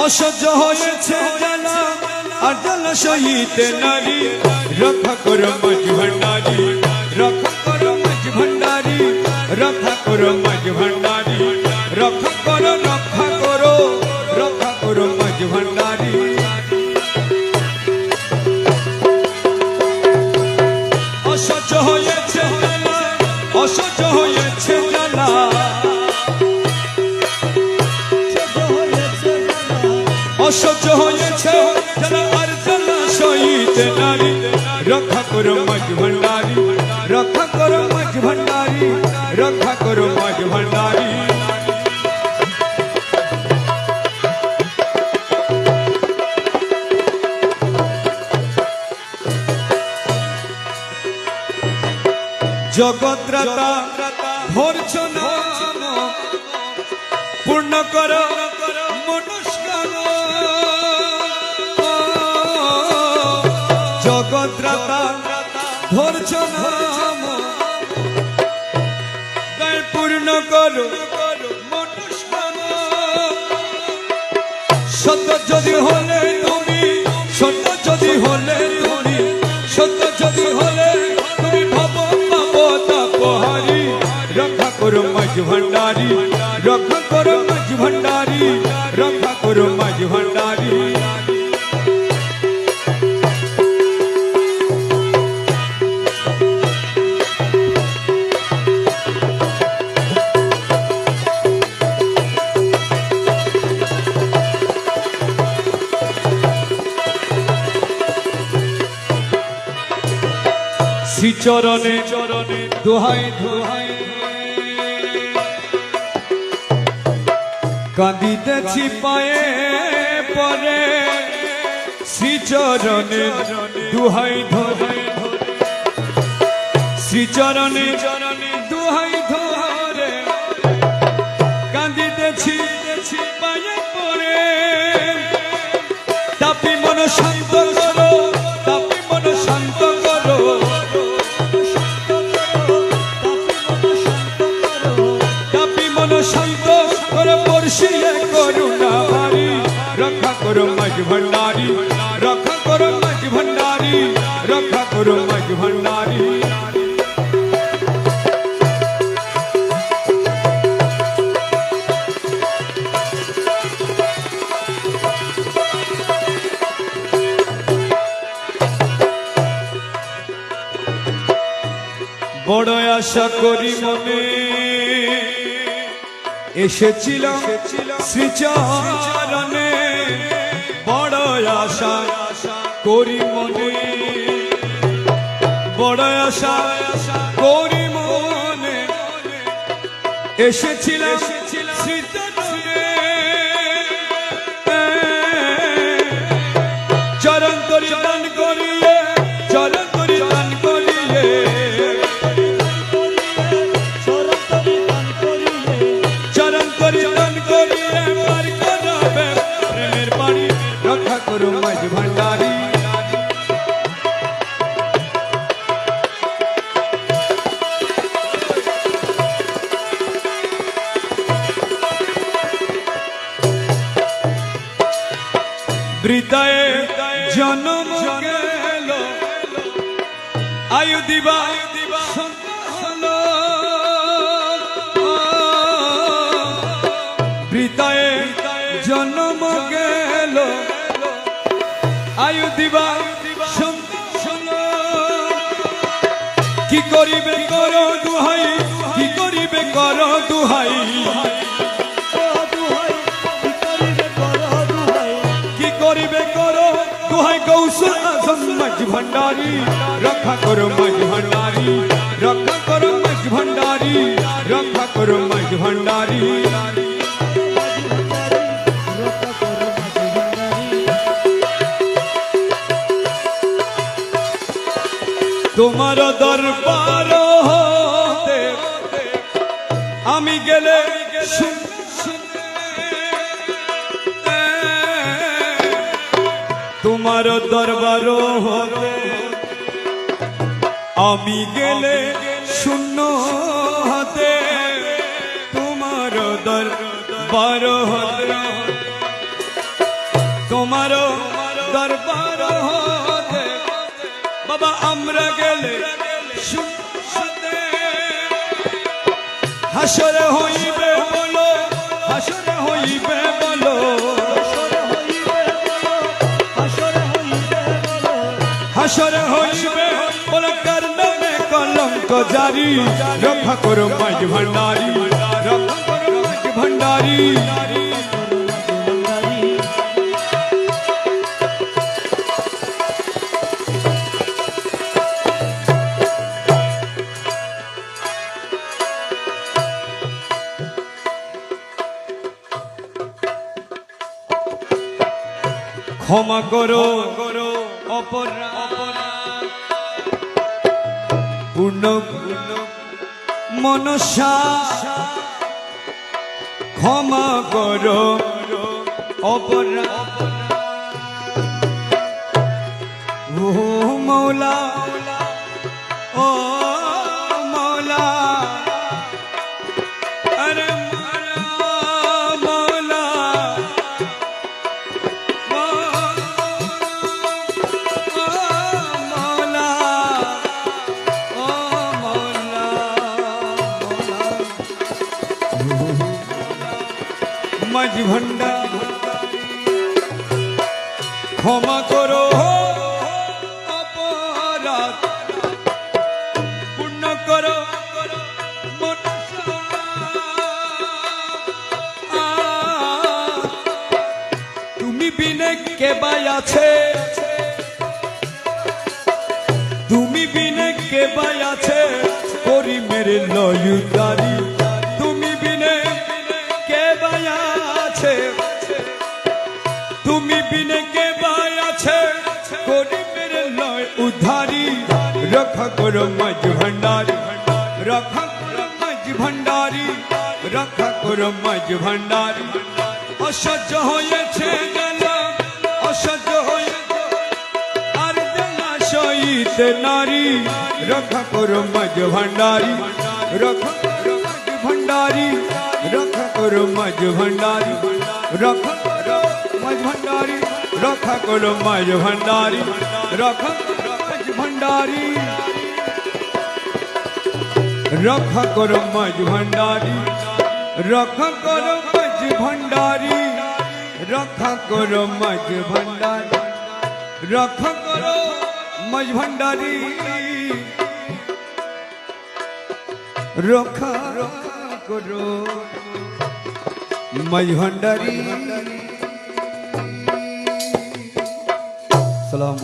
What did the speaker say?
অসহ্য হয়েছে জ্বালা আর জ্বালা সহিতে নারী রক্ষা করো মাঝ ভান্ডারী রক্ষা করো মাঝ ভান্ডারী রক্ষা করো মাঝ ভান্ডারী রক্ষা করো রক্ষা করো রক্ষা করো মাঝ ভান্ডারী অসহ্য হয়েছে জ্বালা অসহ্য হয়েছে জ্বালা অসহ্য হয়েছে জ্বালা আর জ্বালা সহিতে নারী রক্ষা করো মাঝ ভান্ডারী রক্ষা করো মাঝ ভান্ডারী রক্ষা করো মাঝ ভান্ডারী জগৎরাতা ধৈর্য নাম পূর্ণ করো মনস্কামনা জগৎরাতা ধৈর্য নাম পূর্ণ করো মনস্কামনা সত্য যদি হলে তুমি সত্য যদি হলে তুমি সত্য যদি হলে তুমি ভব তাপহারী রক্ষা করো মাঝ ভান্ডারী রক্ষা করো মাঝ ভান্ডারী রক্ষা করো মাঝ ভান্ডারী শ্রী চরণে চরণে দোহাই দোহাই কাঁদিতেছি পায়ে পরে শ্রী চরণে দোহাই ধরে শ্রী চরণে চরণে দোহাই ধরে কাঁদিতেছি পায়ে পরে তাপি মন শান্ত করো তাপি মন শান্ত করো শান্ত করো বর্ষিয়ে করুণা ভারী রক্ষা করো মাঝ ভান্ডারী রক্ষা করো মাঝ ভান্ডারী রক্ষা করো মাঝ ভান্ডারী বড় আশা করি মনে এসেছিলাম শ্রীচরণে বড় আশা করি মনে বড় আশা করি মনে এসেছিলাম শ্রীচরণে চরণ তরি দান করিয়ে চরণ তরি দান করিয়ে রক্ষা করো মাঝ ভান্ডারী হৃদয়ে জন্ম গেল আয়ু দিবা হৃদয়ে জন্ম গেল আয়ু দিবা কি করিবে করো দুহাই কি করিবে করো দুহাই কি করিবে করো দুহাই কৌশল আজম মাঝ ভান্ডারী রক্ষা করো মাঝ ভান্ডারী রক্ষা করো মাঝ ভান্ডারী রক্ষা করো মাঝ ভান্ডারী তোমার দরবার হতে আমি গেলে তোমার দরবার হতে আমি গেলে শূন্য হাতে তোমার দরবার হতে তোমারও দরবার হতে বাবা আমরা গেলে সুখে হাসরে হইবে বলো হাসরে হইবে বলো হাসরে হইবে বলো কার নামে কলঙ্ক জারি রক্ষা করো মাঝ ভান্ডারি রক্ষা করো মাঝ ভান্ডারি ক্ষমা করো অপরাধ পূর্ণ মনসা ক্ষমা করো অপরাধ ও মৌলা ও মৌলা আরে মৌলা মাঝ ভান্ডার ক্ষমা করো অপরাধ পূর্ণ করো তুমি বিনে কে বাই আছে তুমি বিনে কে বাই আছে করি মেরে লয়ুদারি তুমি বিনে কে বাই আছে তুমি বিনে কে বাই আছে করি মেরে লয় উদ্ধারি রক্ষা করো মাঝ ভান্ডারি রক্ষা করো মাঝ ভান্ডারি রক্ষা করো মাঝ ভান্ডারি অসহ্য হয়েছে গেল অসহ্য হয়েছে আর দেনা সহিত নারী রক্ষা করো মাঝ ভান্ডারি রক্ষা করো মাঝ ভান্ডারি রক্ষা করো মাঝ ভান্ডারি রক্ষা করো মাঝ ভান্ডারি রক্ষা করো মাঝ ভান্ডারি রক্ষা করো মাঝ ভান্ডারি রক্ষা করো মাঝ ভান্ডারি রক্ষা করো মাঝ ভান্ডারি রক্ষা করো মাঝ ভান্ডারি রক্ষা করো মাঝ ভান্ডারি রক্ষা করো মাঝ ভান্ডারি সালাম।